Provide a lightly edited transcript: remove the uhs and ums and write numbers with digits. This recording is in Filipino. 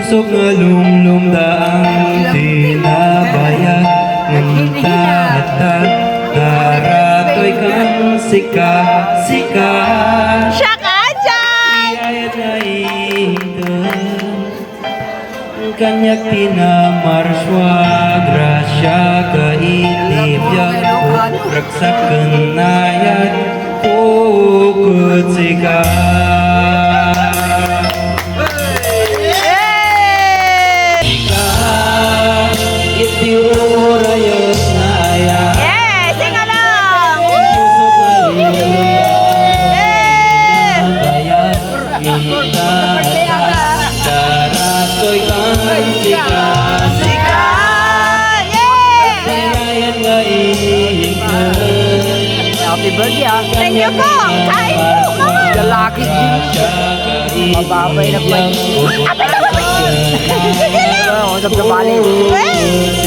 Pusok nga lumlumdaang tinabayan ng tatag daratoy kang sika Siya ka dyan! iyayat nga iinggan kanyak pinamarswa grasya kaitibyan ragsak kenayat pukut sika itiurayos na aya Yeah! Sing along! daratoy kang sika Sika! Yeah! Happy birthday ah. Thank you po! Kain po! Mga! Lalaki din. Mababay na pa. Apit! Apit! Sige lang! Usap sa bali. Eh!